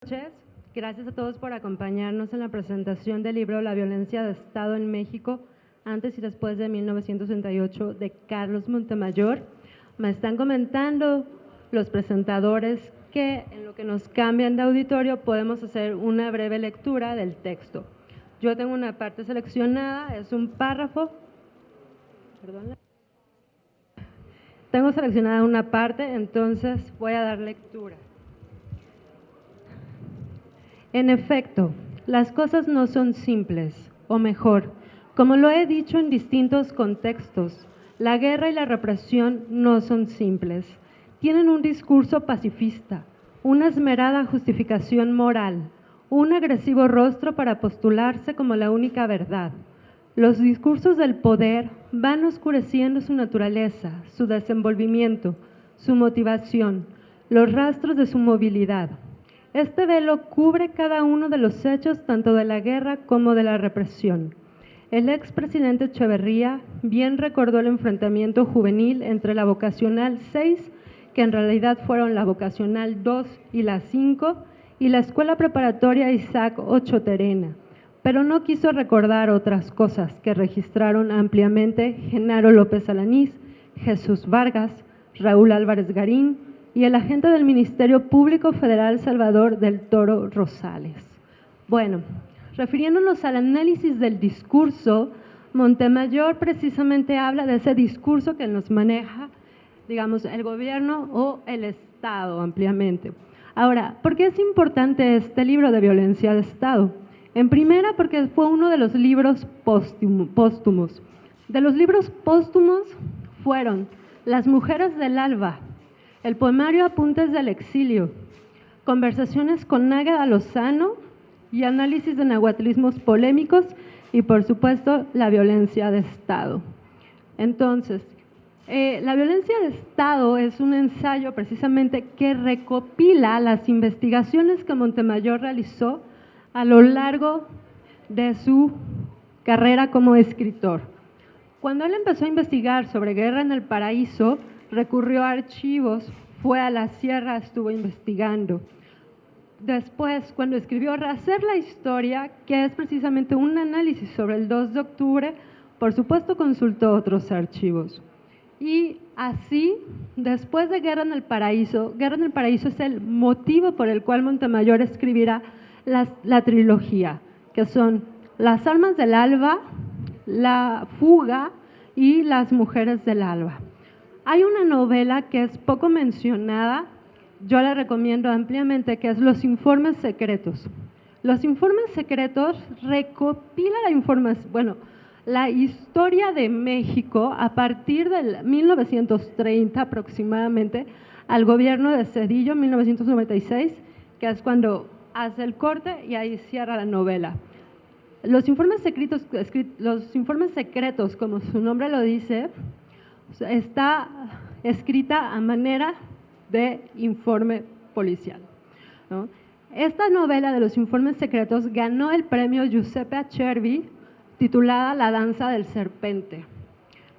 noches. Gracias a todos por acompañarnos en la presentación del libro La violencia de Estado en México, antes y después de 1968, de Carlos Montemayor. Me están comentando los presentadores que en lo que nos cambian de auditorio podemos hacer una breve lectura del texto. Yo tengo una parte seleccionada, es un párrafo. Perdón. Tengo seleccionada una parte, entonces voy a dar lectura. En efecto, las cosas no son simples, o mejor, como lo he dicho en distintos contextos, la guerra y la represión no son simples. Tienen un discurso pacifista, una esmerada justificación moral, un agresivo rostro para postularse como la única verdad. Los discursos del poder van oscureciendo su naturaleza, su desenvolvimiento, su motivación, los rastros de su movilidad. Este velo cubre cada uno de los hechos tanto de la guerra como de la represión. El expresidente Echeverría bien recordó el enfrentamiento juvenil entre la vocacional 6, que en realidad fueron la vocacional 2 y la 5, y la escuela preparatoria Isaac Ochoterena, pero no quiso recordar otras cosas que registraron ampliamente Genaro López Alanís, Jesús Vargas, Raúl Álvarez Garín, y el agente del Ministerio Público Federal Salvador del Toro Rosales. Bueno, refiriéndonos al análisis del discurso, Montemayor precisamente habla de ese discurso que nos maneja, digamos, el gobierno o el Estado ampliamente. Ahora, ¿por qué es importante este libro de violencia de Estado? En primera, porque fue uno de los libros póstumos. De los libros póstumos fueron Las mujeres del alba, el poemario Apuntes del exilio, conversaciones con Nágueda Lozano y análisis de nahuatlismos polémicos y, por supuesto, la violencia de Estado. Entonces, la violencia de Estado es un ensayo precisamente que recopila las investigaciones que Montemayor realizó a lo largo de su carrera como escritor. Cuando él empezó a investigar sobre Guerra en el Paraíso, recurrió a archivos, fue a la sierra, estuvo investigando. Después, cuando escribió Rehacer la historia, que es precisamente un análisis sobre el 2 de octubre, por supuesto consultó otros archivos. Y así, después de Guerra en el Paraíso es el motivo por el cual Montemayor escribirá la trilogía, que son Las almas del alba, La fuga y Las mujeres del alba. Hay una novela que es poco mencionada, yo la recomiendo ampliamente, que es Los informes secretos. Los informes secretos recopila la información, bueno, la historia de México a partir del 1930 aproximadamente al gobierno de Zedillo, 1996, que es cuando hace el corte y ahí cierra la novela. Los informes secretos, como su nombre lo dice, está escrita a manera de informe policial, ¿no? Esta novela de los informes secretos ganó el premio Giuseppe Acerbi, titulada La danza del serpente,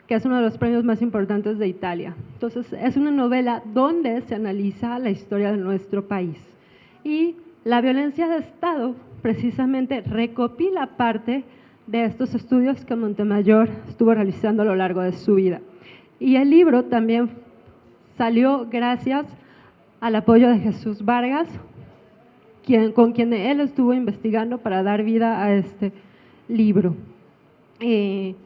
que es uno de los premios más importantes de Italia. Entonces, es una novela donde se analiza la historia de nuestro país. Y la violencia de Estado precisamente recopila parte de estos estudios que Montemayor estuvo realizando a lo largo de su vida. Y el libro también salió gracias al apoyo de Jesús Vargas, con quien él estuvo investigando para dar vida a este libro. De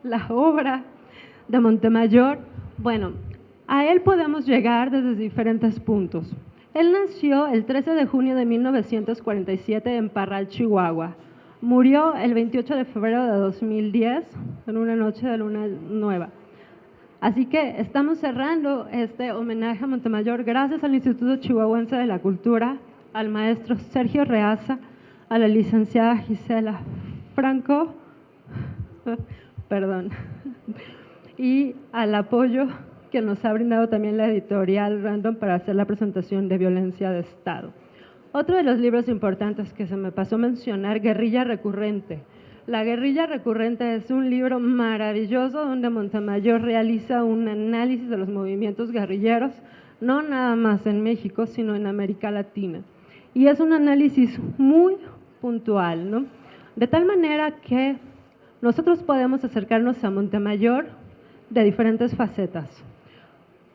la obra de Montemayor, bueno, a él podemos llegar desde diferentes puntos. Él nació el 13 de junio de 1947 en Parral, Chihuahua. Murió el 28 de febrero de 2010 en una noche de luna nueva. Así que estamos cerrando este homenaje a Montemayor gracias al Instituto Chihuahuense de la Cultura, al maestro Sergio Reaza, a la licenciada Gisela Franco, perdón, y al apoyo que nos ha brindado también la editorial Random para hacer la presentación de Violencia de Estado. Otro de los libros importantes que se me pasó a mencionar, Guerrilla Recurrente. La Guerrilla Recurrente es un libro maravilloso donde Montemayor realiza un análisis de los movimientos guerrilleros no nada más en México, sino en América Latina. Y es un análisis muy puntual, ¿no? De tal manera que nosotros podemos acercarnos a Montemayor de diferentes facetas.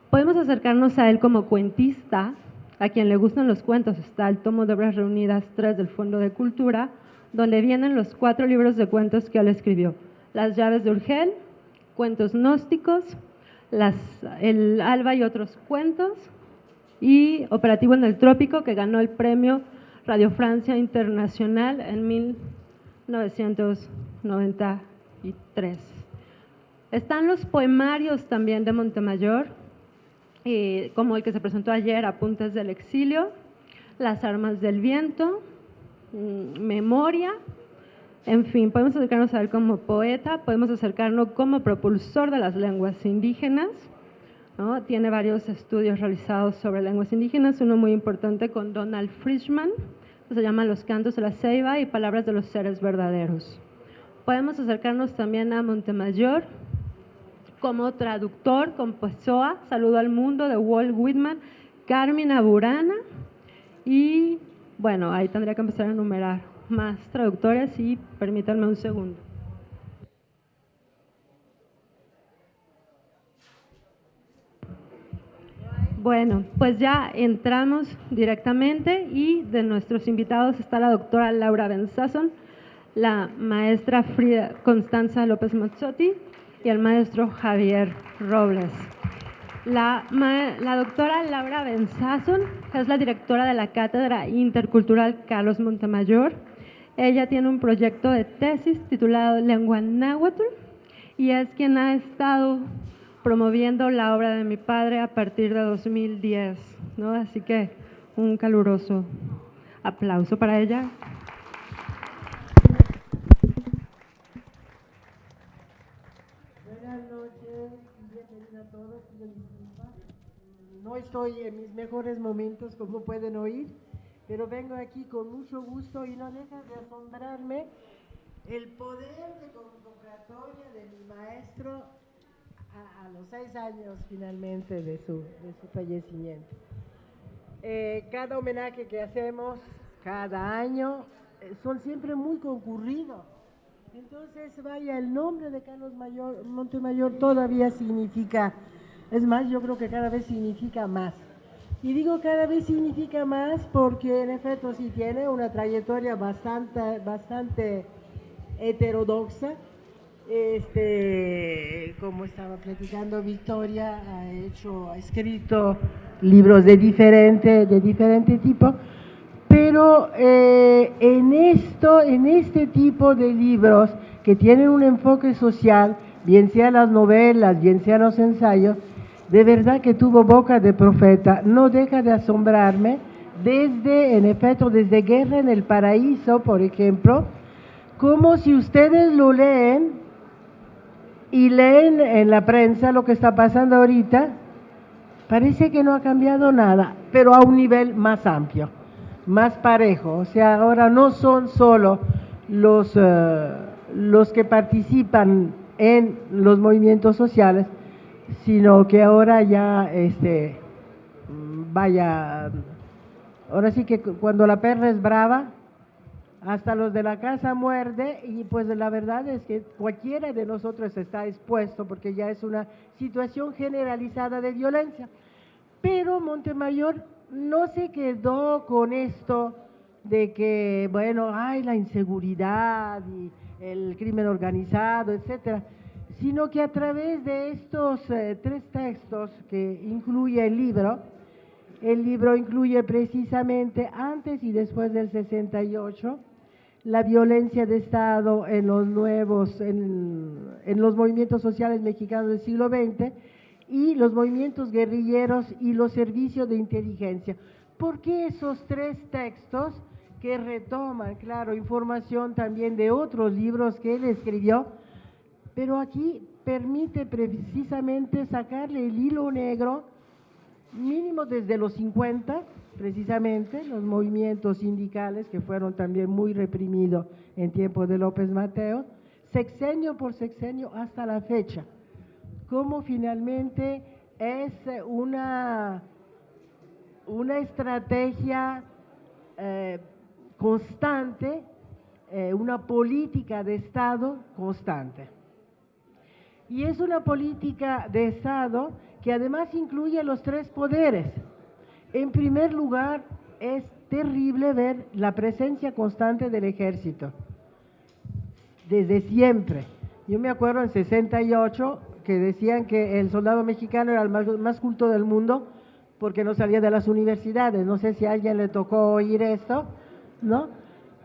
Podemos acercarnos a él como cuentista, a quien le gustan los cuentos. Está el tomo de obras reunidas 3 del Fondo de Cultura, donde vienen los 4 libros de cuentos que él escribió. Las llaves de Urgel, Cuentos gnósticos, El alba y otros cuentos, y Operativo en el Trópico, que ganó el premio Radio Francia Internacional en 1993. Están los poemarios también de Montemayor, como el que se presentó ayer, Apuntes del Exilio, Las armas del viento, Memoria. En fin, podemos acercarnos a él como poeta, podemos acercarnos como propulsor de las lenguas indígenas, ¿no? Tiene varios estudios realizados sobre lenguas indígenas, uno muy importante con Donald Frischman, que se llama Los cantos de la ceiba y Palabras de los seres verdaderos. Podemos acercarnos también a Montemayor como traductor con Pessoa, Saludo al Mundo, de Walt Whitman, Carmina Burana, y bueno, ahí tendría que empezar a enumerar más traductores, y permítanme un segundo. Bueno, pues ya entramos directamente, y de nuestros invitados está la doctora Laura Benzazón, la maestra Frida Constanza López Mazzotti y el maestro Javier Robles. La doctora Laura Benzazón es la directora de la Cátedra Intercultural Carlos Montemayor. Ella tiene un proyecto de tesis titulado Lengua Náhuatl y es quien ha estado promoviendo la obra de mi padre a partir de 2010, ¿no? Así que un caluroso aplauso para ella. Buenas noches, bienvenidos a todos. No estoy en mis mejores momentos, como pueden oír, pero vengo aquí con mucho gusto y no deja de asombrarme el poder de convocatoria de mi maestro a los 6 años finalmente de su fallecimiento. Cada homenaje que hacemos cada año son siempre muy concurridos. Entonces, vaya, el nombre de Carlos Montemayor todavía significa, es más, yo creo que cada vez significa más. Y digo cada vez significa más porque en efecto sí tiene una trayectoria bastante heterodoxa. Como estaba platicando Victoria, ha escrito libros de diferente tipo, pero en este tipo de libros que tienen un enfoque social, bien sean las novelas, bien sean los ensayos, de verdad que tuvo boca de profeta. No deja de asombrarme, desde Guerra en el Paraíso, por ejemplo, como si ustedes lo leen y leen en la prensa lo que está pasando ahorita, parece que no ha cambiado nada, pero a un nivel más amplio, más parejo. O sea, ahora no son solo los que participan en los movimientos sociales, sino que ahora ya, ahora sí que cuando la perra es brava, hasta los de la casa muerde, y pues la verdad es que cualquiera de nosotros está expuesto porque ya es una situación generalizada de violencia. Pero Montemayor no se quedó con esto de que, bueno, hay la inseguridad y el crimen organizado, etcétera, sino que a través de estos 3 textos que incluye el libro incluye precisamente antes y después del 68, la violencia de Estado en los movimientos sociales mexicanos del siglo XX y los movimientos guerrilleros y los servicios de inteligencia. ¿Por qué esos 3 textos que retoman, claro, información también de otros libros que él escribió, pero aquí permite precisamente sacarle el hilo negro, mínimo desde los 50, precisamente, los movimientos sindicales que fueron también muy reprimidos en tiempo de López Mateos, sexenio por sexenio hasta la fecha, cómo finalmente es una una estrategia constante, una política de Estado constante. Y es una política de Estado que además incluye los tres poderes. En primer lugar, es terrible ver la presencia constante del ejército, desde siempre. Yo me acuerdo en 68 que decían que el soldado mexicano era el más culto del mundo porque no salía de las universidades. No sé si a alguien le tocó oír esto, ¿no?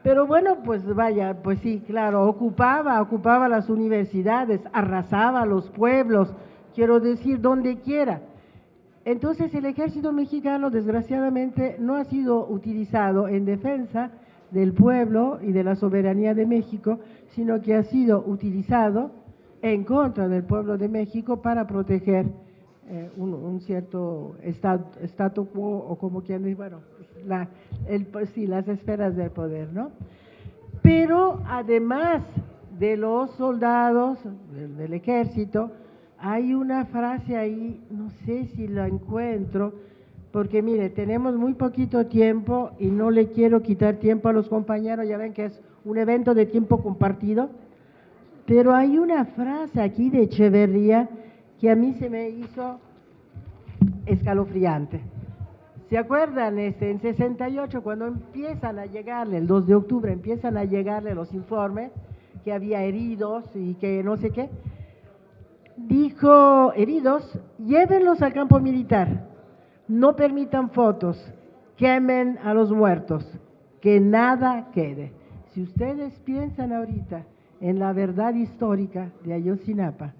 Pero bueno, pues vaya, pues sí, claro, ocupaba las universidades, arrasaba los pueblos, quiero decir, donde quiera. Entonces el ejército mexicano desgraciadamente no ha sido utilizado en defensa del pueblo y de la soberanía de México, sino que ha sido utilizado en contra del pueblo de México para proteger un cierto statu quo, o como quien dice, bueno, sí, las esferas del poder, ¿no? Pero además de los soldados del ejército, hay una frase ahí, no sé si la encuentro, porque mire, tenemos muy poquito tiempo y no le quiero quitar tiempo a los compañeros, ya ven que es un evento de tiempo compartido, pero hay una frase aquí de Echeverría que a mí se me hizo escalofriante. ¿Se acuerdan? En 68, cuando empiezan a llegarle, el 2 de octubre, empiezan a llegarle los informes que había heridos y que no sé qué, dijo, heridos, llévenlos al campo militar, no permitan fotos, quemen a los muertos, que nada quede. Si ustedes piensan ahorita en la verdad histórica de Ayotzinapa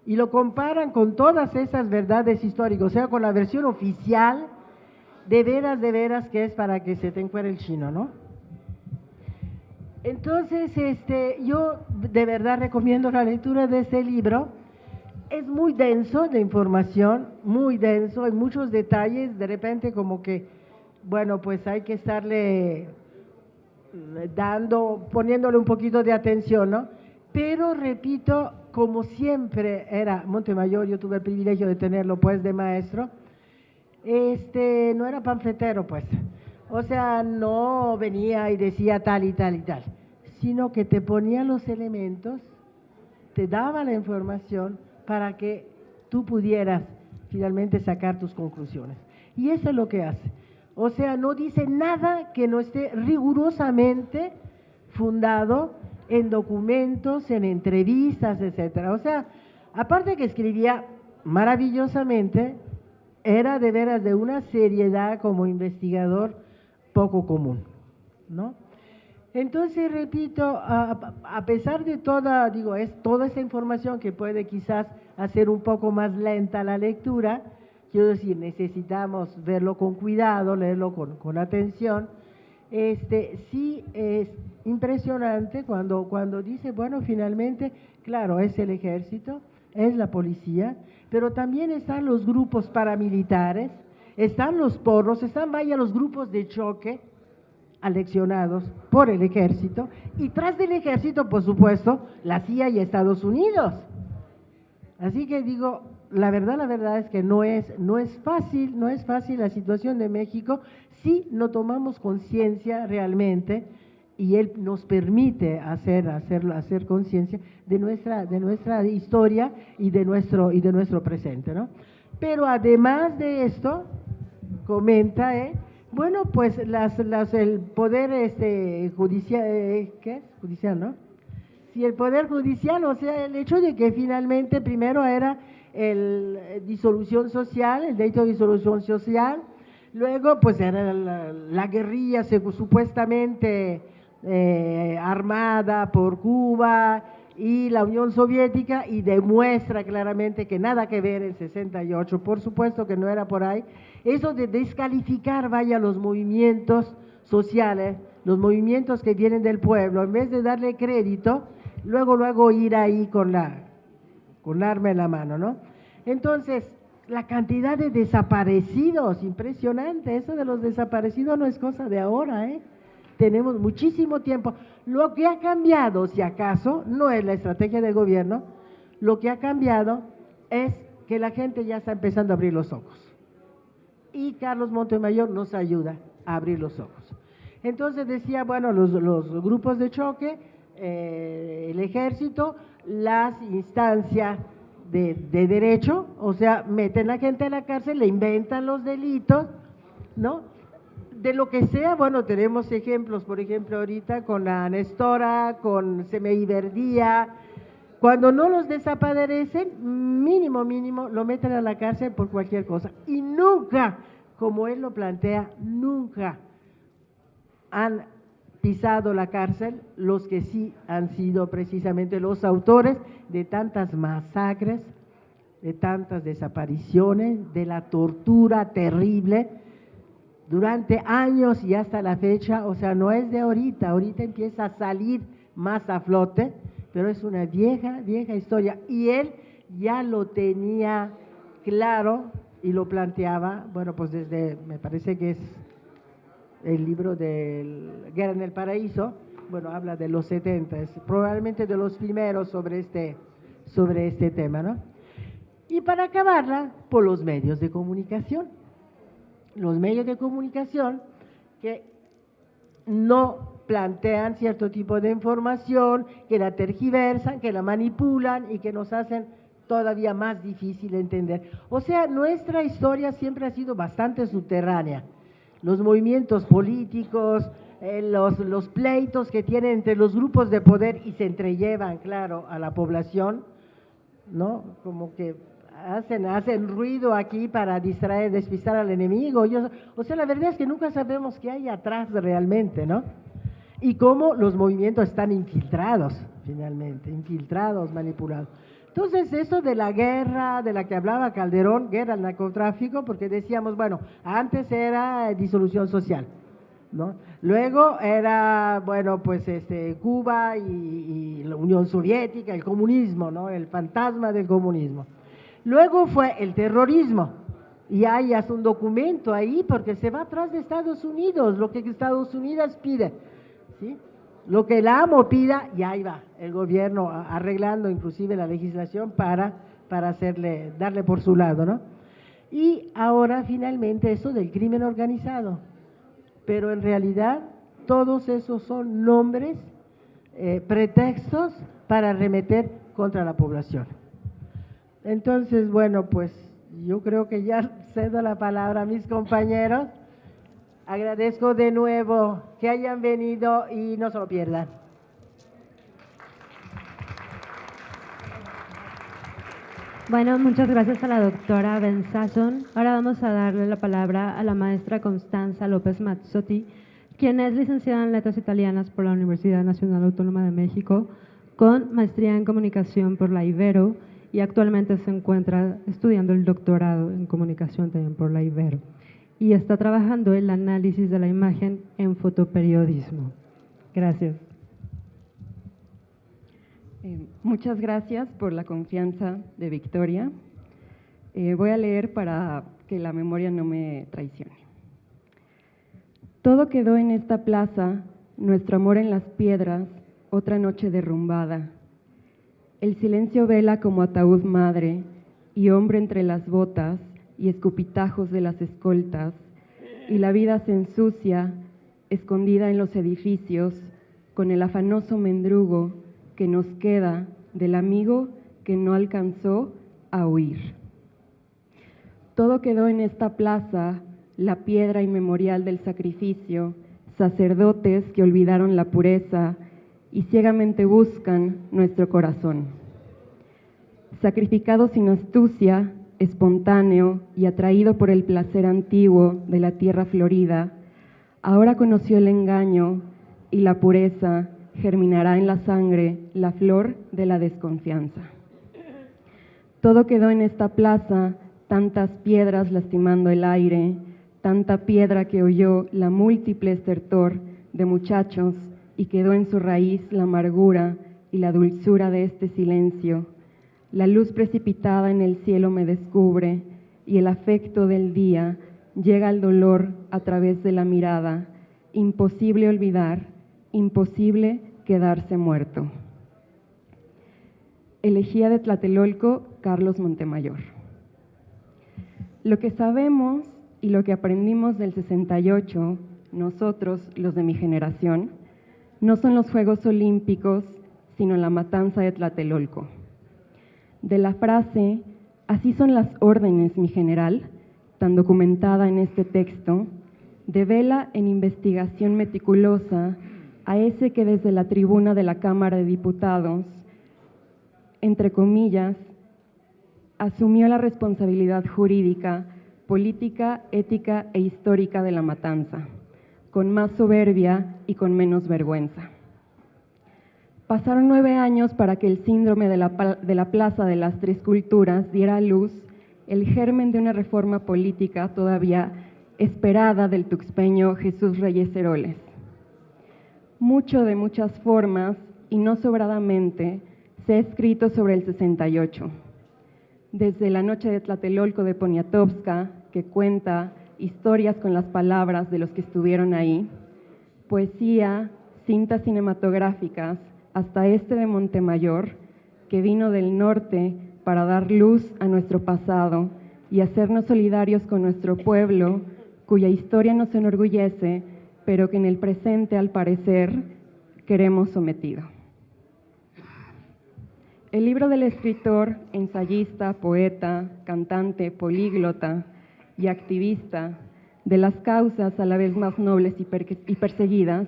y lo comparan con todas esas verdades históricas, o sea, con la versión oficial, de veras que es para que se te encuere el chino, ¿no? Entonces, yo de verdad recomiendo la lectura de este libro. Es muy denso de información, muy denso, hay muchos detalles, de repente como que, bueno, pues hay que estarle poniéndole un poquito de atención, ¿no? Pero repito, como siempre era Montemayor, yo tuve el privilegio de tenerlo pues de maestro, no era panfletero pues, o sea, no venía y decía tal y tal y tal, sino que te ponía los elementos, te daba la información para que tú pudieras finalmente sacar tus conclusiones. Y eso es lo que hace. O sea, no dice nada que no esté rigurosamente fundado en documentos, en entrevistas, etcétera. O sea, aparte que escribía maravillosamente, era de veras de una seriedad como investigador poco común, ¿no? Entonces, repito, a pesar de toda, es toda esa información que puede quizás hacer un poco más lenta la lectura, quiero decir, necesitamos verlo con cuidado, leerlo con atención. Sí es impresionante cuando dice, bueno, finalmente, claro, es el ejército, es la policía, pero también están los grupos paramilitares, están los porros, vaya, los grupos de choque, aleccionados por el ejército, y tras del ejército, por supuesto, la CIA y Estados Unidos. Así que digo, la verdad es que no es fácil la situación de México si no tomamos conciencia realmente, y él nos permite hacer conciencia de nuestra historia y de nuestro presente, ¿no? Pero además de esto, comenta, bueno, pues el poder judicial, ¿qué es? Judicial, ¿no? Sí, el poder judicial, o sea, el hecho de que finalmente primero era el disolución social, el delito de disolución social, luego pues era la guerrilla supuestamente armada por Cuba y la Unión Soviética, y demuestra claramente que nada que ver en 68, por supuesto que no era por ahí. Eso de descalificar, vaya, los movimientos sociales, los movimientos que vienen del pueblo, en vez de darle crédito, luego ir ahí con arma en la mano, ¿no? Entonces, la cantidad de desaparecidos, impresionante, eso de los desaparecidos no es cosa de ahora, tenemos muchísimo tiempo. Lo que ha cambiado, si acaso, no es la estrategia del gobierno, lo que ha cambiado es que la gente ya está empezando a abrir los ojos. y Carlos Montemayor nos ayuda a abrir los ojos. Entonces decía, bueno, los grupos de choque, el ejército, las instancias de derecho, o sea, meten a la gente a la cárcel, le inventan los delitos, ¿no? De lo que sea, bueno, tenemos ejemplos, por ejemplo, ahorita con la Nestora, con CMI Verdía, cuando no los desaparecen, mínimo, lo meten a la cárcel por cualquier cosa. Y nunca, como él lo plantea, nunca han pisado la cárcel los que sí han sido precisamente los autores de tantas masacres, de tantas desapariciones, de la tortura terrible, durante años y hasta la fecha, o sea, no es de ahorita, ahorita empieza a salir más a flote, pero es una vieja historia, y él ya lo tenía claro y lo planteaba, bueno, pues desde, me parece que es el libro de Guerra en el Paraíso, bueno, habla de los 70, es probablemente de los primeros sobre este tema, ¿no? Y para acabarla, por los medios de comunicación. Los medios de comunicación que no plantean cierto tipo de información, que la tergiversan, que la manipulan y que nos hacen todavía más difícil entender. O sea, nuestra historia siempre ha sido bastante subterránea. Los movimientos políticos, los pleitos que tienen entre los grupos de poder y se entrellevan, claro, a la población, ¿no? Como que hacen ruido aquí para distraer, despistar al enemigo. O sea, la verdad es que nunca sabemos qué hay atrás realmente, ¿no? Y cómo los movimientos están infiltrados, finalmente, infiltrados, manipulados. Entonces, eso de la guerra de la que hablaba Calderón, guerra al narcotráfico, porque decíamos, bueno, antes era disolución social, ¿no? Luego era, bueno, pues Cuba y la Unión Soviética, el comunismo, ¿no? El fantasma del comunismo. Luego fue el terrorismo, y hay hasta un documento ahí porque se va atrás de Estados Unidos, lo que Estados Unidos pide, ¿sí? Lo que el amo pida, y ahí va el gobierno arreglando inclusive la legislación para darle por su lado, ¿no? Y ahora finalmente eso del crimen organizado, pero en realidad todos esos son nombres, pretextos para arremeter contra la población. Entonces, bueno, pues yo creo que ya cedo la palabra a mis compañeros. Agradezco de nuevo que hayan venido y no se lo pierdan. Bueno, muchas gracias a la doctora Benzazón. Ahora vamos a darle la palabra a la maestra Constanza López Mazzotti, quien es licenciada en Letras Italianas por la Universidad Nacional Autónoma de México, con maestría en Comunicación por la Ibero, y actualmente se encuentra estudiando el doctorado en Comunicación también por la Ibero, y está trabajando el análisis de la imagen en fotoperiodismo. Gracias. Muchas gracias por la confianza de Victoria. Voy a leer para que la memoria no me traicione. Todo quedó en esta plaza, nuestro amor en las piedras, otra noche derrumbada. El silencio vela como ataúd madre, y hombre entre las botas y escupitajos de las escoltas, y la vida se ensucia, escondida en los edificios, con el afanoso mendrugo que nos queda del amigo que no alcanzó a huir. Todo quedó en esta plaza, la piedra inmemorial del sacrificio, sacerdotes que olvidaron la pureza y ciegamente buscan nuestro corazón. Sacrificado sin astucia, espontáneo y atraído por el placer antiguo de la tierra florida, ahora conoció el engaño y la pureza germinará en la sangre la flor de la desconfianza. Todo quedó en esta plaza, tantas piedras lastimando el aire, tanta piedra que oyó la múltiple estertor de muchachos y quedó en su raíz la amargura y la dulzura de este silencio. La luz precipitada en el cielo me descubre y el afecto del día llega al dolor a través de la mirada. Imposible olvidar, imposible quedarse muerto. Elegía de Tlatelolco, Carlos Montemayor. Lo que sabemos y lo que aprendimos del 68, nosotros, los de mi generación, no son los Juegos Olímpicos, sino la matanza de Tlatelolco. De la frase, así son las órdenes, mi general, tan documentada en este texto, devela en investigación meticulosa a ese que desde la tribuna de la Cámara de Diputados, entre comillas, asumió la responsabilidad jurídica, política, ética e histórica de la matanza, con más soberbia y con menos vergüenza. Pasaron 9 años para que el síndrome de la Plaza de las Tres Culturas diera a luz el germen de una reforma política todavía esperada del tuxpeño Jesús Reyes Heroles. Mucho de muchas formas, y no sobradamente, se ha escrito sobre el 68. Desde La noche de Tlatelolco de Poniatowska, que cuenta historias con las palabras de los que estuvieron ahí, poesía, cintas cinematográficas, hasta este de Montemayor, que vino del norte para dar luz a nuestro pasado y hacernos solidarios con nuestro pueblo, cuya historia nos enorgullece, pero que en el presente, al parecer, queremos sometido. El libro del escritor, ensayista, poeta, cantante, políglota y activista de las causas a la vez más nobles y perseguidas,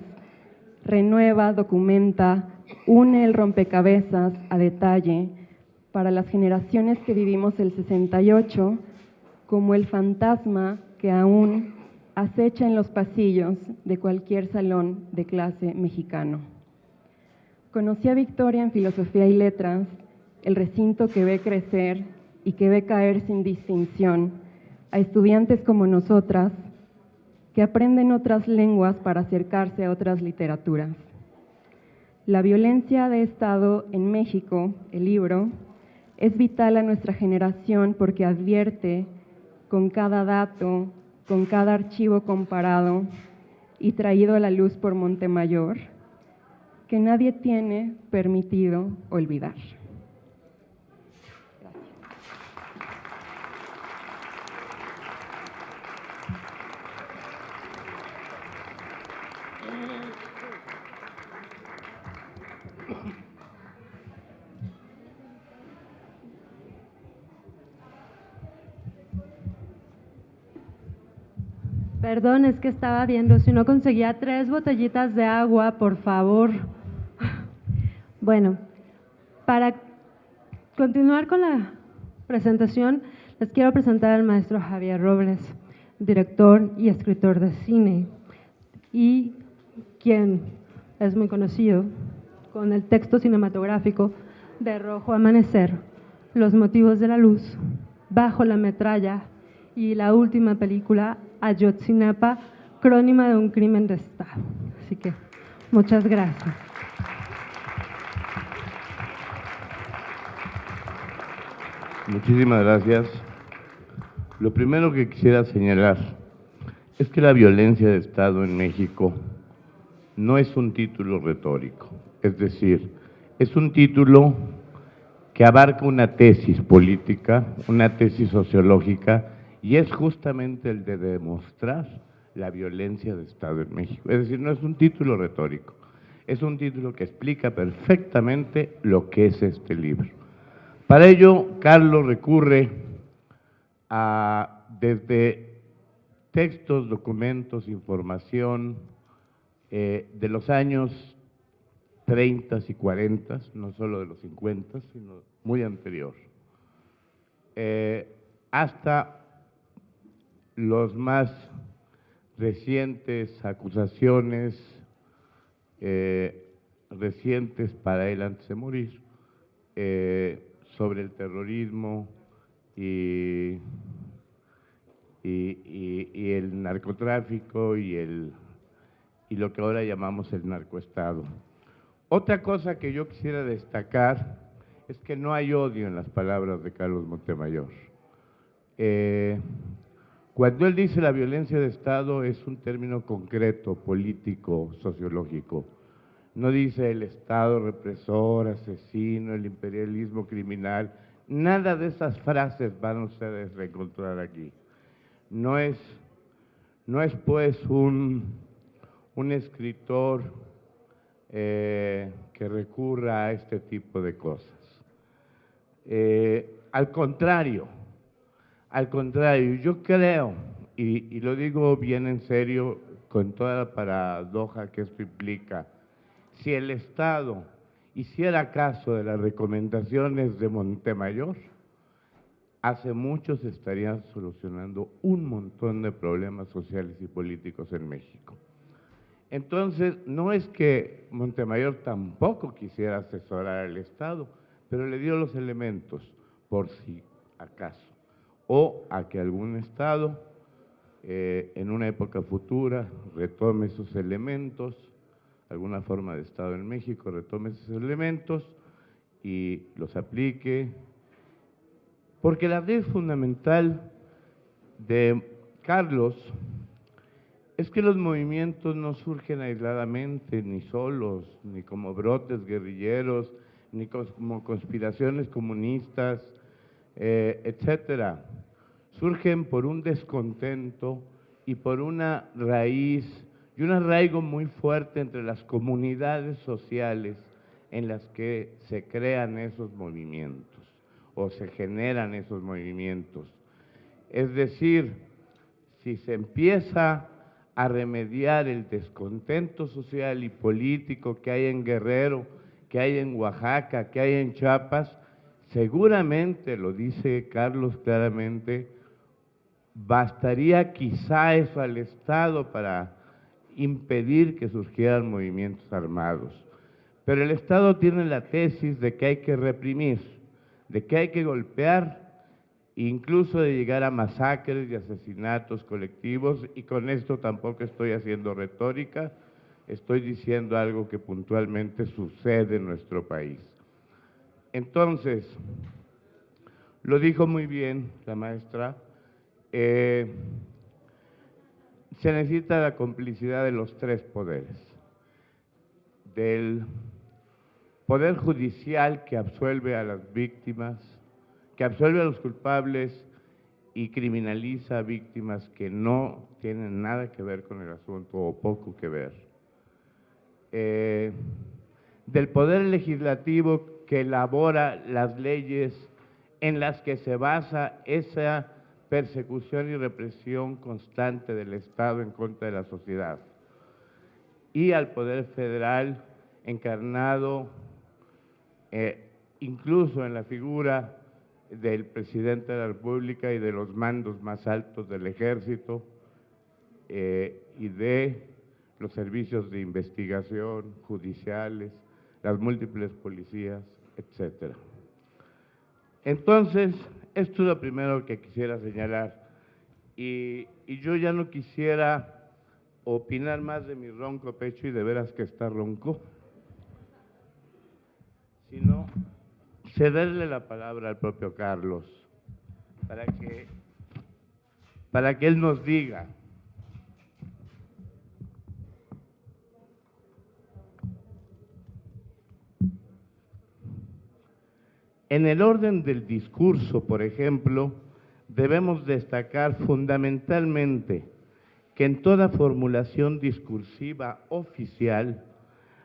renueva, documenta, une el rompecabezas a detalle para las generaciones que vivimos el 68 como el fantasma que aún acecha en los pasillos de cualquier salón de clase mexicano. Conocí a Victoria en Filosofía y Letras, el recinto que ve crecer y que ve caer sin distinción a estudiantes como nosotras que aprenden otras lenguas para acercarse a otras literaturas. La violencia de Estado en México, el libro, es vital a nuestra generación porque advierte con cada dato, con cada archivo comparado y traído a la luz por Montemayor, que nadie tiene permitido olvidar. Perdón, es que estaba viendo si no conseguía 3 botellitas de agua, por favor. Bueno, para continuar con la presentación, les quiero presentar al maestro Javier Robles, director y escritor de cine, y quien es muy conocido con el texto cinematográfico de Rojo Amanecer, Los motivos de la luz, Bajo la metralla y la última película, Ayotzinapa, crónica de un crimen de Estado. Así que, muchas gracias. Muchísimas gracias. Lo primero que quisiera señalar es que la violencia de Estado en México no es un título retórico, es decir, es un título que abarca una tesis política, una tesis sociológica, y es justamente el de demostrar la violencia de Estado en México. Es decir, no es un título retórico, es un título que explica perfectamente lo que es este libro. Para ello, Carlos recurre a, desde textos, documentos, información de los años 30 y 40, no solo de los 50, sino muy anterior, hasta los más recientes acusaciones, recientes para él antes de morir, sobre el terrorismo y el narcotráfico y lo que ahora llamamos el narcoestado. Otra cosa que yo quisiera destacar es que no hay odio en las palabras de Carlos Montemayor. Cuando él dice la violencia de Estado es un término concreto, político, sociológico. No dice el Estado represor, asesino, el imperialismo criminal. Nada de esas frases van ustedes a encontrar aquí. No es No es pues un escritor que recurra a este tipo de cosas. Al contrario, yo creo, y lo digo bien en serio, con toda la paradoja que esto implica, si el Estado hiciera caso de las recomendaciones de Montemayor, hace mucho se estarían solucionando un montón de problemas sociales y políticos en México. Entonces, no es que Montemayor tampoco quisiera asesorar al Estado, pero le dio los elementos, por si acaso, o a que algún Estado, en una época futura, retome esos elementos, alguna forma de Estado en México, retome esos elementos y los aplique, porque la idea fundamental de Carlos es que los movimientos no surgen aisladamente, ni solos, ni como brotes guerrilleros, ni como conspiraciones comunistas, etcétera. Surgen por un descontento y por una raíz y un arraigo muy fuerte entre las comunidades sociales en las que se crean esos movimientos o se generan esos movimientos. Es decir, si se empieza a remediar el descontento social y político que hay en Guerrero, que hay en Oaxaca, que hay en Chiapas, seguramente, lo dice Carlos claramente, bastaría quizá eso al Estado para impedir que surgieran movimientos armados. Pero el Estado tiene la tesis de que hay que reprimir, de que hay que golpear, incluso de llegar a masacres y asesinatos colectivos, y con esto tampoco estoy haciendo retórica, estoy diciendo algo que puntualmente sucede en nuestro país. Entonces, lo dijo muy bien la maestra, se necesita la complicidad de los tres poderes, del poder judicial que absuelve a las víctimas, que absuelve a los culpables y criminaliza a víctimas que no tienen nada que ver con el asunto o poco que ver. Del poder legislativo que elabora las leyes en las que se basa esa persecución y represión constante del Estado en contra de la sociedad. Y al poder federal encarnado incluso en la figura del presidente de la República y de los mandos más altos del Ejército y de los servicios de investigación judiciales, las múltiples policías, etcétera. Entonces, esto es lo primero que quisiera señalar y yo ya no quisiera opinar más de mi ronco pecho, y de veras que está ronco, sino cederle la palabra al propio Carlos para que él nos diga en el orden del discurso, por ejemplo, debemos destacar fundamentalmente que en toda formulación discursiva oficial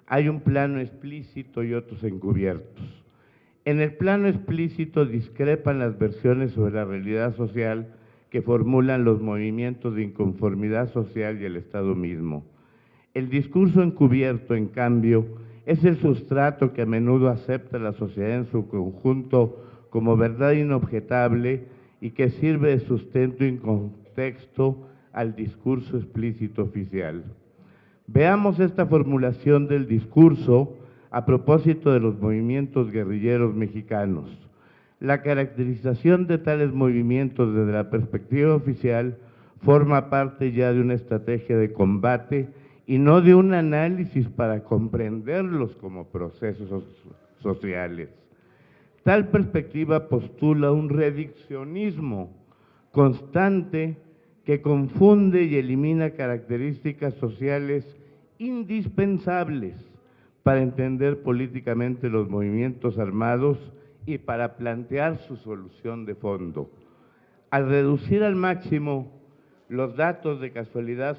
hay un plano explícito y otros encubiertos. En el plano explícito discrepan las versiones sobre la realidad social que formulan los movimientos de inconformidad social y el Estado mismo. El discurso encubierto, en cambio, es el sustrato que a menudo acepta la sociedad en su conjunto como verdad inobjetable y que sirve de sustento y contexto al discurso explícito oficial. Veamos esta formulación del discurso a propósito de los movimientos guerrilleros mexicanos. La caracterización de tales movimientos desde la perspectiva oficial forma parte ya de una estrategia de combate y no de un análisis para comprenderlos como procesos sociales. Tal perspectiva postula un reduccionismo constante que confunde y elimina características sociales indispensables para entender políticamente los movimientos armados y para plantear su solución de fondo. Al reducir al máximo los datos de causalidad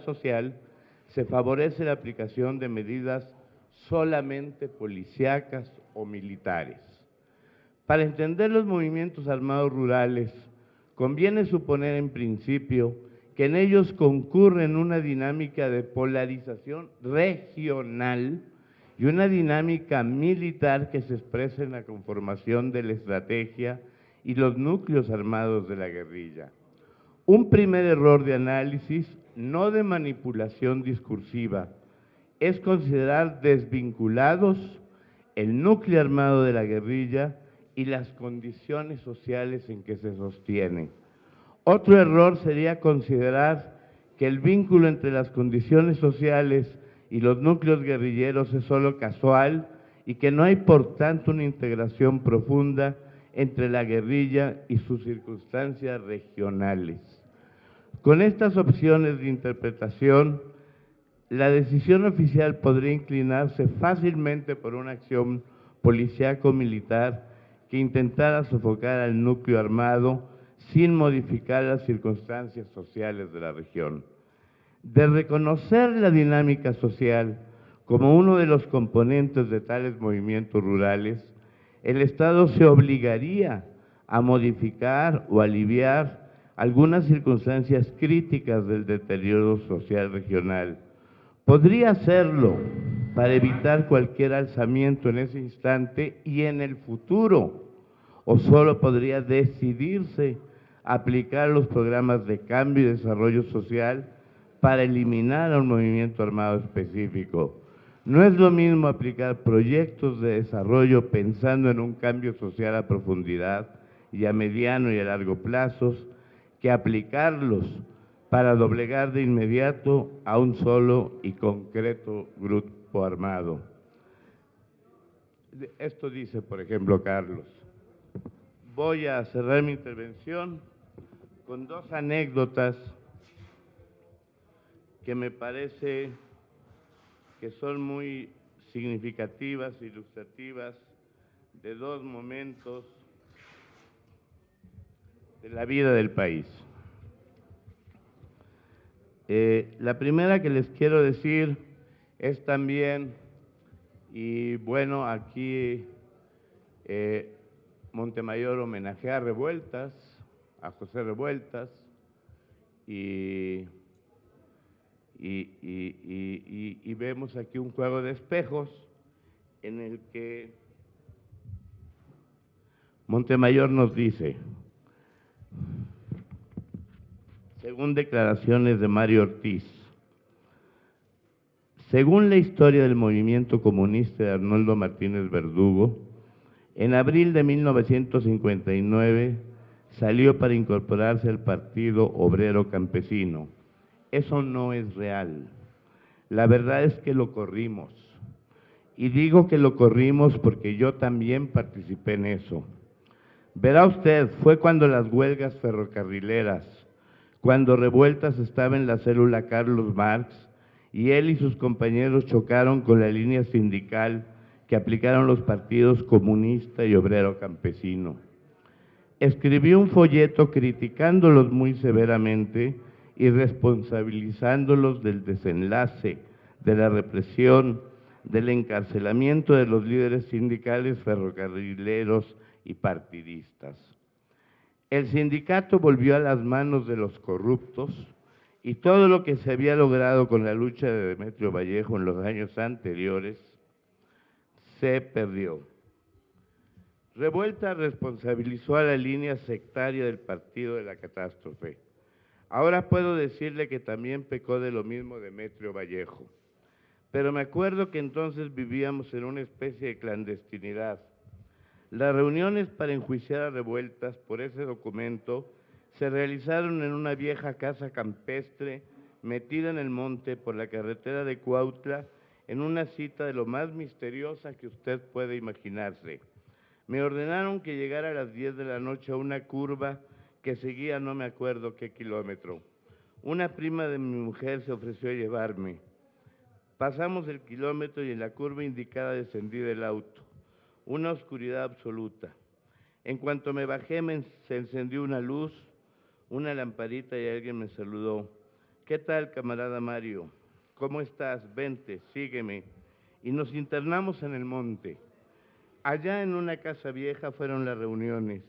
social, se favorece la aplicación de medidas solamente policíacas o militares. Para entender los movimientos armados rurales, conviene suponer en principio que en ellos concurren una dinámica de polarización regional y una dinámica militar que se expresa en la conformación de la estrategia y los núcleos armados de la guerrilla. Un primer error de análisis, no de manipulación discursiva, es considerar desvinculados el núcleo armado de la guerrilla y las condiciones sociales en que se sostiene. Otro error sería considerar que el vínculo entre las condiciones sociales y los núcleos guerrilleros es solo casual y que no hay por tanto una integración profunda entre la guerrilla y sus circunstancias regionales. Con estas opciones de interpretación, la decisión oficial podría inclinarse fácilmente por una acción policíaco-militar que intentara sofocar al núcleo armado sin modificar las circunstancias sociales de la región. De reconocer la dinámica social como uno de los componentes de tales movimientos rurales, el Estado se obligaría a modificar o aliviar algunas circunstancias críticas del deterioro social regional. Podría hacerlo para evitar cualquier alzamiento en ese instante y en el futuro, o solo podría decidirse a aplicar los programas de cambio y desarrollo social para eliminar a un movimiento armado específico. No es lo mismo aplicar proyectos de desarrollo pensando en un cambio social a profundidad y a mediano y a largo plazos que aplicarlos para doblegar de inmediato a un solo y concreto grupo armado. Esto dice, por ejemplo, Carlos. Voy a cerrar mi intervención con dos anécdotas que me parece que son muy significativas, ilustrativas, de dos momentos de la vida del país. La primera que les quiero decir es también, y bueno, aquí Montemayor homenajea a Revueltas, a José Revueltas, y vemos aquí un juego de espejos en el que Montemayor nos dice, según declaraciones de Mario Ortiz, según la historia del movimiento comunista de Arnoldo Martínez Verdugo, en abril de 1959 salió para incorporarse al Partido Obrero Campesino. Eso no es real. La verdad es que lo corrimos. Y digo que lo corrimos porque yo también participé en eso. Verá usted, fue cuando las huelgas ferrocarrileras, cuando Revueltas estaba en la célula Carlos Marx y él y sus compañeros chocaron con la línea sindical que aplicaron los partidos comunista y obrero campesino. Escribió un folleto criticándolos muy severamente y responsabilizándolos del desenlace, de la represión, del encarcelamiento de los líderes sindicales, ferrocarrileros y partidistas. El sindicato volvió a las manos de los corruptos y todo lo que se había logrado con la lucha de Demetrio Vallejo en los años anteriores se perdió. Revuelta responsabilizó a la línea sectaria del partido de la catástrofe. Ahora puedo decirle que también pecó de lo mismo Demetrio Vallejo. Pero me acuerdo que entonces vivíamos en una especie de clandestinidad. Las reuniones para enjuiciar a Revueltas por ese documento se realizaron en una vieja casa campestre metida en el monte por la carretera de Cuautla, en una cita de lo más misteriosa que usted puede imaginarse. Me ordenaron que llegara a las 10 de la noche a una curva que seguía no me acuerdo qué kilómetro. Una prima de mi mujer se ofreció a llevarme. Pasamos el kilómetro y en la curva indicada descendí del auto. Una oscuridad absoluta. En cuanto me bajé se encendió una luz, una lamparita y alguien me saludó. ¿Qué tal, camarada Mario? ¿Cómo estás? Vente, sígueme. Y nos internamos en el monte. Allá en una casa vieja fueron las reuniones.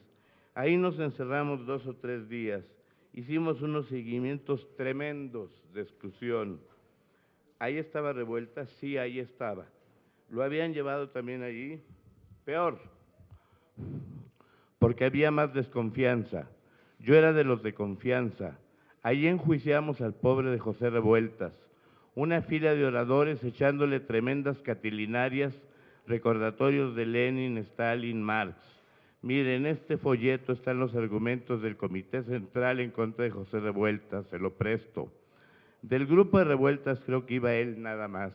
Ahí nos encerramos 2 o 3 días. Hicimos unos seguimientos tremendos de exclusión. ¿Ahí estaba Revueltas? Sí, ahí estaba. ¿Lo habían llevado también allí? Peor, porque había más desconfianza. Yo era de los de confianza. Allí enjuiciamos al pobre de José Revueltas, una fila de oradores echándole tremendas catilinarias, recordatorios de Lenin, Stalin, Marx. Miren, este folleto están los argumentos del Comité Central en contra de José Revueltas, se lo presto. Del grupo de Revueltas creo que iba él nada más.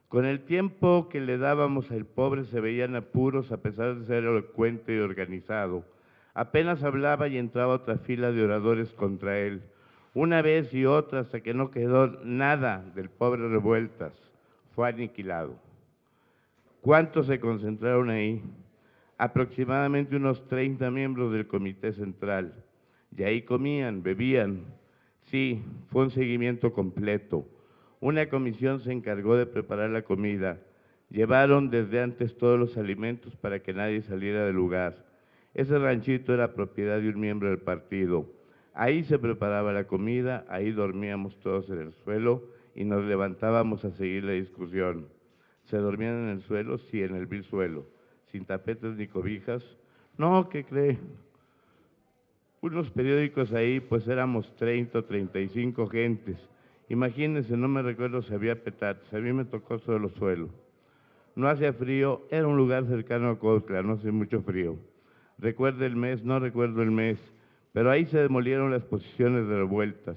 Con el tiempo que le dábamos al pobre se veían apuros a pesar de ser elocuente y organizado. Apenas hablaba y entraba otra fila de oradores contra él, una vez y otra hasta que no quedó nada del pobre Revueltas. Fue aniquilado. ¿Cuántos se concentraron ahí? Aproximadamente unos 30 miembros del Comité Central. Y ahí comían, bebían. Sí, fue un seguimiento completo. Una comisión se encargó de preparar la comida. Llevaron desde antes todos los alimentos para que nadie saliera del lugar. Ese ranchito era propiedad de un miembro del partido. Ahí se preparaba la comida, ahí dormíamos todos en el suelo y nos levantábamos a seguir la discusión. ¿Se dormían en el suelo? Sí, en el vil suelo. Sin tapetes ni cobijas. No, ¿qué cree? Unos periódicos ahí, pues éramos 30 o 35 gentes. Imagínense, no me recuerdo si había petates, a mí me tocó solo suelo. No hacía frío, era un lugar cercano a Cuautla, no hace mucho frío. Recuerdo el mes, no recuerdo el mes, pero ahí se demolieron las posiciones de Revueltas.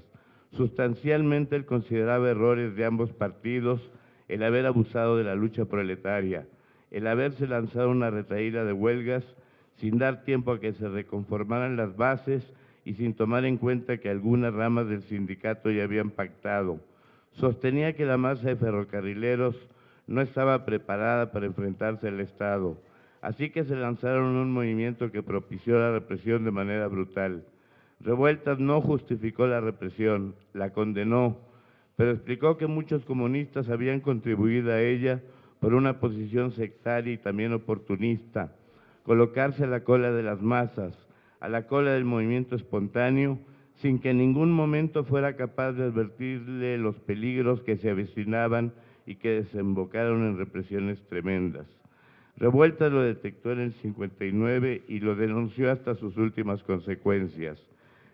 Sustancialmente él consideraba errores de ambos partidos el haber abusado de la lucha proletaria, el haberse lanzado una retahíla de huelgas sin dar tiempo a que se reconformaran las bases y sin tomar en cuenta que algunas ramas del sindicato ya habían pactado. Sostenía que la masa de ferrocarrileros no estaba preparada para enfrentarse al Estado, así que se lanzaron un movimiento que propició la represión de manera brutal. Revueltas no justificó la represión, la condenó, pero explicó que muchos comunistas habían contribuido a ella por una posición sectaria y también oportunista, colocarse a la cola de las masas, a la cola del movimiento espontáneo, sin que en ningún momento fuera capaz de advertirle los peligros que se avecinaban y que desembocaron en represiones tremendas. Revueltas lo detectó en el 59 y lo denunció hasta sus últimas consecuencias.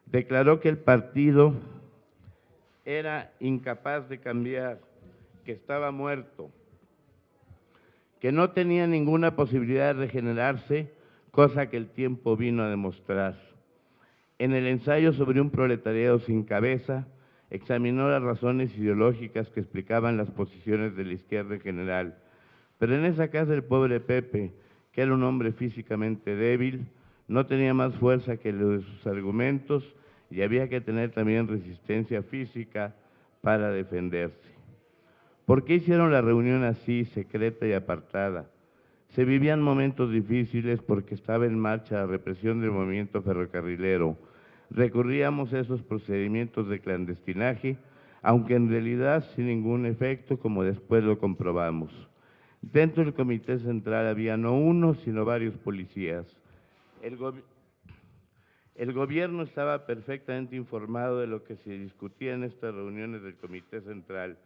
Declaró que el partido era incapaz de cambiar, que estaba muerto, que no tenía ninguna posibilidad de regenerarse, cosa que el tiempo vino a demostrar. En el ensayo sobre un proletariado sin cabeza, examinó las razones ideológicas que explicaban las posiciones de la izquierda en general. Pero en esa casa el pobre Pepe, que era un hombre físicamente débil, no tenía más fuerza que lo de sus argumentos y había que tener también resistencia física para defenderse. ¿Por qué hicieron la reunión así, secreta y apartada? Se vivían momentos difíciles porque estaba en marcha la represión del movimiento ferrocarrilero. Recurríamos a esos procedimientos de clandestinaje, aunque en realidad sin ningún efecto, como después lo comprobamos. Dentro del Comité Central había no uno, sino varios policías. El gobierno estaba perfectamente informado de lo que se discutía en estas reuniones del Comité Central.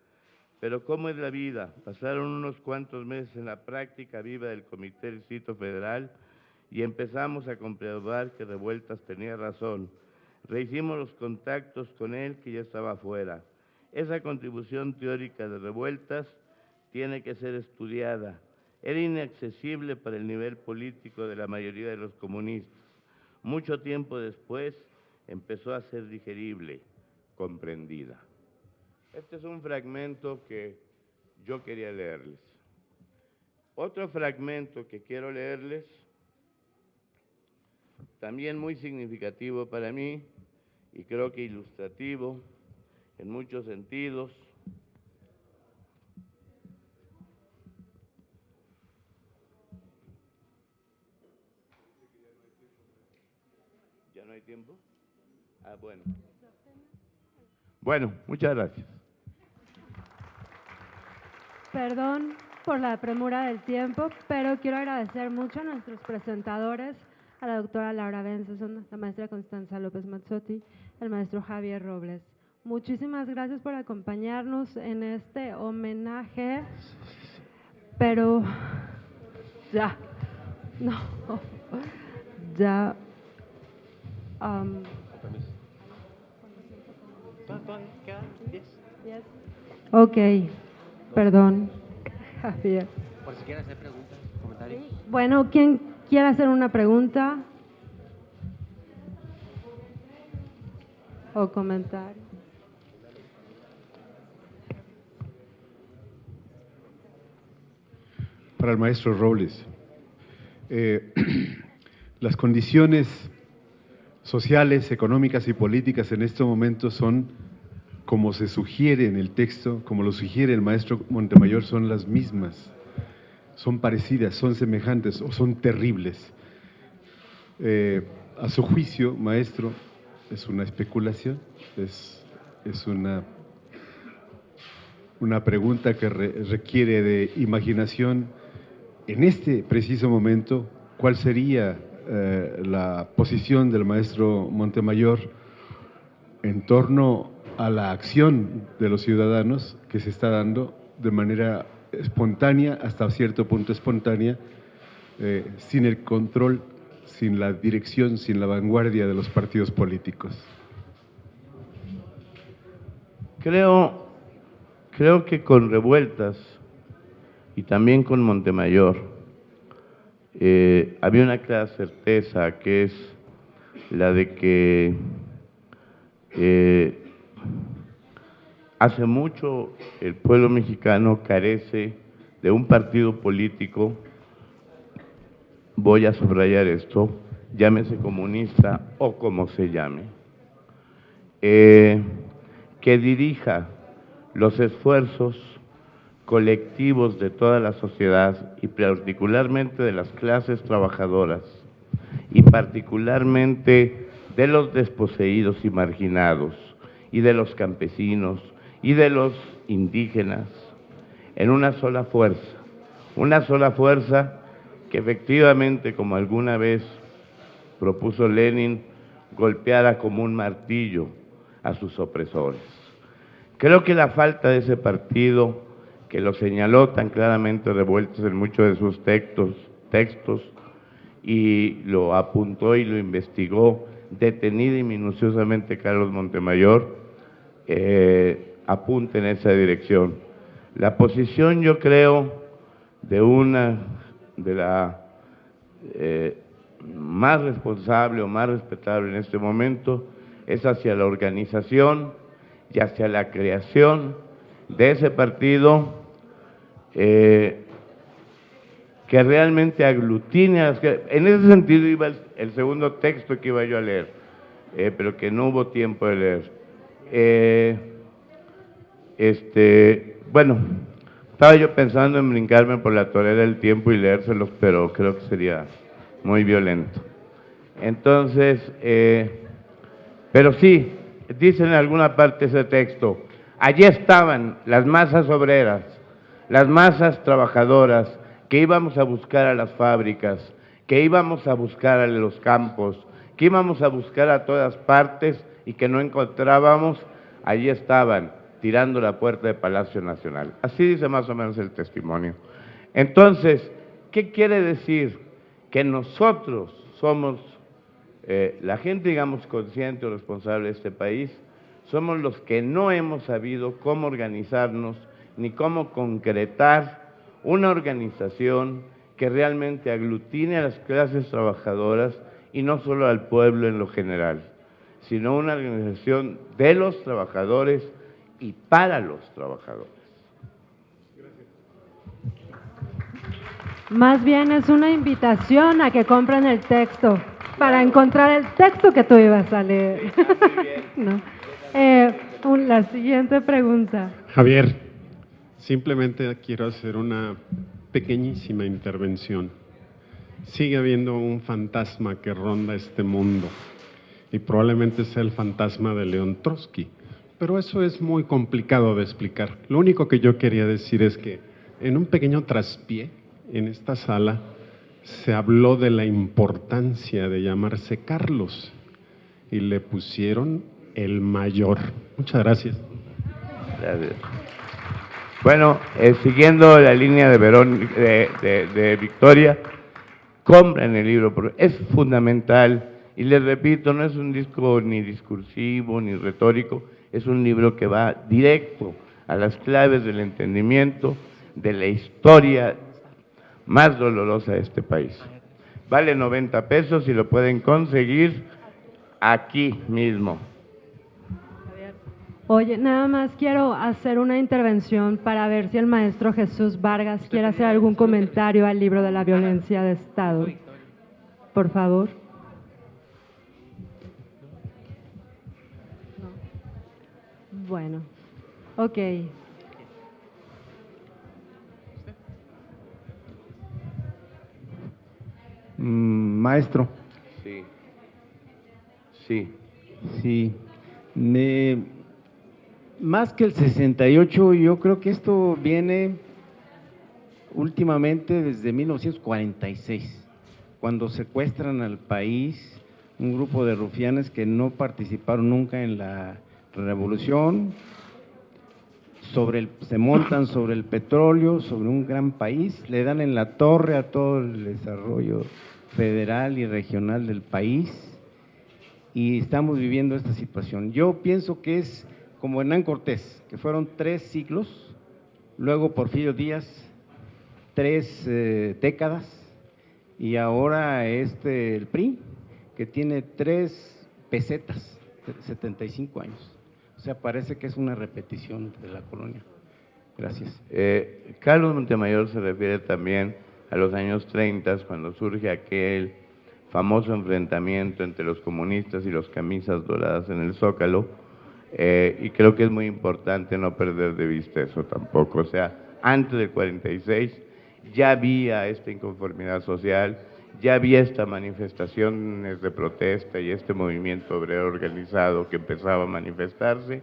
Pero ¿cómo es la vida? Pasaron unos cuantos meses en la práctica viva del Comité del Distrito Federal y empezamos a comprobar que Revueltas tenía razón. Rehicimos los contactos con él, que ya estaba fuera. Esa contribución teórica de Revueltas tiene que ser estudiada. Era inaccesible para el nivel político de la mayoría de los comunistas. Mucho tiempo después empezó a ser digerible, comprendida. Este es un fragmento que yo quería leerles. Otro fragmento que quiero leerles, también muy significativo para mí y creo que ilustrativo en muchos sentidos. ¿Ya no hay tiempo? Bueno. Bueno, muchas gracias. Perdón por la premura del tiempo, pero quiero agradecer mucho a nuestros presentadores, a la doctora Laura Benson, la maestra Constanza López Mazzotti, el maestro Javier Robles. Muchísimas gracias por acompañarnos en este homenaje, pero ya, no, ya. Ok, perdón, Javier. Por si quieren hacer preguntas, comentarios. Bueno, ¿quién quiere hacer una pregunta o comentario? Para el maestro Robles, las condiciones sociales, económicas y políticas en este momento son, como se sugiere en el texto, como lo sugiere el maestro Montemayor, son las mismas, son parecidas, son semejantes o son terribles. A su juicio, maestro, es una especulación, es una pregunta que requiere de imaginación. En este preciso momento, ¿cuál sería la posición del maestro Montemayor en torno a la acción de los ciudadanos que se está dando de manera espontánea, hasta cierto punto espontánea, sin el control, sin la dirección, sin la vanguardia de los partidos políticos? Creo que con Revueltas y también con Montemayor había una clara certeza, que es la de que hace mucho el pueblo mexicano carece de un partido político, voy a subrayar esto, llámese comunista o como se llame, que dirija los esfuerzos colectivos de toda la sociedad y particularmente de las clases trabajadoras y particularmente de los desposeídos y marginados y de los campesinos y de los indígenas en una sola fuerza que efectivamente, como alguna vez propuso Lenin, golpeara como un martillo a sus opresores. Creo que la falta de ese partido, que lo señaló tan claramente Revueltas en muchos de sus textos y lo apuntó y lo investigó detenida y minuciosamente Carlos Montemayor, apunta en esa dirección. La posición, yo creo, de la más responsable o más respetable en este momento es hacia la organización y hacia la creación de ese partido que realmente aglutine a las que… En ese sentido iba el segundo texto que iba yo a leer, pero que no hubo tiempo de leer. Bueno, estaba yo pensando en brincarme por la torera del tiempo y leérselos, pero creo que sería muy violento. Entonces, pero sí, dice en alguna parte ese texto, allí estaban las masas obreras, las masas trabajadoras, que íbamos a buscar a las fábricas, que íbamos a buscar a los campos, que íbamos a buscar a todas partes y que no encontrábamos, allí estaban, tirando la puerta de Palacio Nacional. Así dice más o menos el testimonio. Entonces, ¿qué quiere decir? Que nosotros somos, la gente, digamos, consciente o responsable de este país, somos los que no hemos sabido cómo organizarnos ni cómo concretar una organización que realmente aglutine a las clases trabajadoras y no solo al pueblo en lo general, sino una organización de los trabajadores y para los trabajadores. Más bien es una invitación a que compren el texto, para encontrar el texto que tú ibas a leer. No. La siguiente pregunta. Javier, simplemente quiero hacer una pequeñísima intervención. Sigue habiendo un fantasma que ronda este mundo, y probablemente sea el fantasma de León Trotsky. Pero eso es muy complicado de explicar. Lo único que yo quería decir es que en un pequeño traspié en esta sala se habló de la importancia de llamarse Carlos y le pusieron el mayor. Muchas gracias. Gracias. Bueno, siguiendo la línea de Victoria, compren el libro, porque es fundamental, y les repito, no es un disco ni discursivo ni retórico, es un libro que va directo a las claves del entendimiento de la historia más dolorosa de este país. Vale 90 pesos y lo pueden conseguir aquí mismo. Oye, nada más quiero hacer una intervención para ver si el maestro Jesús Vargas quiere hacer algún comentario al libro de la violencia de Estado. Por favor. Bueno, ok. Maestro. Sí. Sí. Sí. Más que el 68, yo creo que esto viene últimamente desde 1946, cuando secuestran al país un grupo de rufianes que no participaron nunca en la revolución, se montan sobre el petróleo, sobre un gran país, le dan en la torre a todo el desarrollo federal y regional del país, y estamos viviendo esta situación. Yo pienso que es como Hernán Cortés, que fueron 3 siglos, luego Porfirio Díaz, 3 décadas, y ahora el PRI, que tiene 3 pesetas, 75 años. O sea, parece que es una repetición de la colonia. Gracias. Carlos Montemayor se refiere también a los años 30, cuando surge aquel famoso enfrentamiento entre los comunistas y los camisas doradas en el Zócalo, y creo que es muy importante no perder de vista eso tampoco. O sea, antes del 46 ya había esta inconformidad social, ya había estas manifestaciones de protesta y este movimiento obrero organizado que empezaba a manifestarse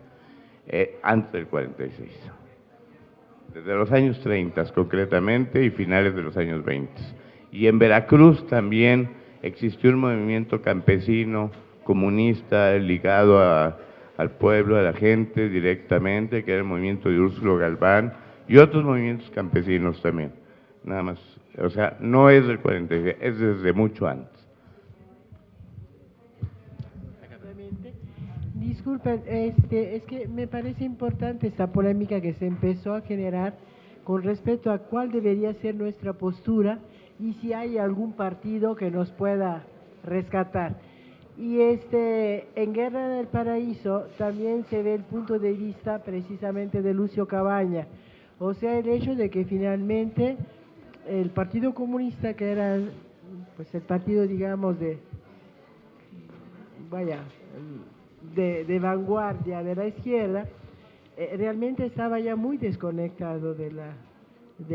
antes del 46, desde los años 30 concretamente y finales de los años 20. Y en Veracruz también existió un movimiento campesino comunista ligado al pueblo, a la gente directamente, que era el movimiento de Úrsulo Galván y otros movimientos campesinos también, nada más. O sea, no es del 46, es desde mucho antes. Disculpen, es que me parece importante esta polémica que se empezó a generar con respecto a cuál debería ser nuestra postura y si hay algún partido que nos pueda rescatar. Y en Guerra del Paraíso también se ve el punto de vista precisamente de Lucio Cabaña, o sea, el hecho de que finalmente el Partido Comunista, que era pues el partido, digamos, de vanguardia de la izquierda, realmente estaba ya muy desconectado de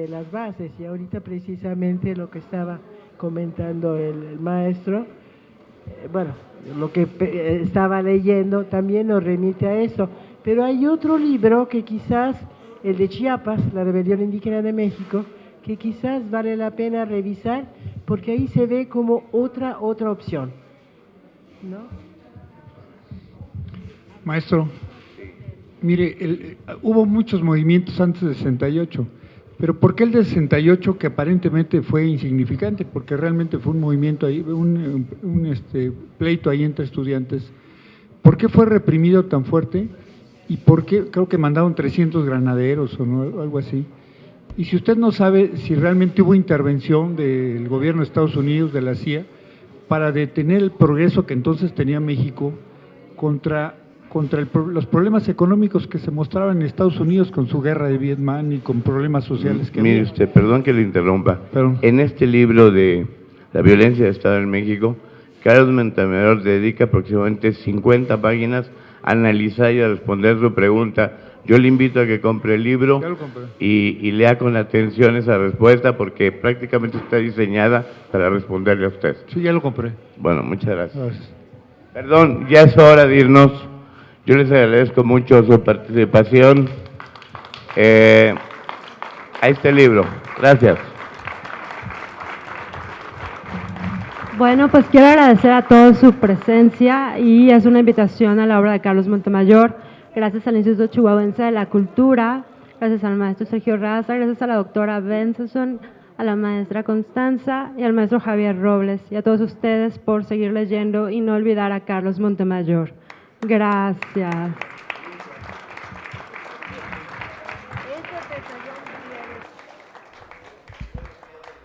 las bases, y ahorita precisamente lo que estaba comentando el maestro, lo que estaba leyendo también nos remite a eso. Pero hay otro libro que quizás, el de Chiapas, la rebelión indígena de México, que quizás vale la pena revisar, porque ahí se ve como otra opción, ¿no? Maestro, mire, hubo muchos movimientos antes del 68, pero ¿por qué el del 68, que aparentemente fue insignificante? Porque realmente fue un movimiento ahí, un pleito ahí entre estudiantes. ¿Por qué fue reprimido tan fuerte? ¿Y por qué? Creo que mandaron 300 granaderos o no, algo así. Y si usted no sabe si realmente hubo intervención del gobierno de Estados Unidos, de la CIA, para detener el progreso que entonces tenía México contra los problemas económicos que se mostraban en Estados Unidos con su guerra de Vietnam y con problemas sociales que Mire había. usted, perdón que le interrumpa. Perdón. En este libro de la violencia de Estado en México, Carlos Montemayor dedica aproximadamente 50 páginas a analizar y a responder su pregunta. Yo le invito a que compre el libro y lea con atención esa respuesta, porque prácticamente está diseñada para responderle a usted. Sí, ya lo compré. Bueno, muchas gracias. Gracias. Perdón, ya es hora de irnos. Yo les agradezco mucho su participación. Ahí está el libro. Gracias. Bueno, pues quiero agradecer a todos su presencia y es una invitación a la obra de Carlos Montemayor. Gracias al Instituto Chihuahuense de la Cultura, gracias al maestro Sergio Raza, gracias a la doctora Benson, a la maestra Constanza y al maestro Javier Robles y a todos ustedes por seguir leyendo y no olvidar a Carlos Montemayor. Gracias.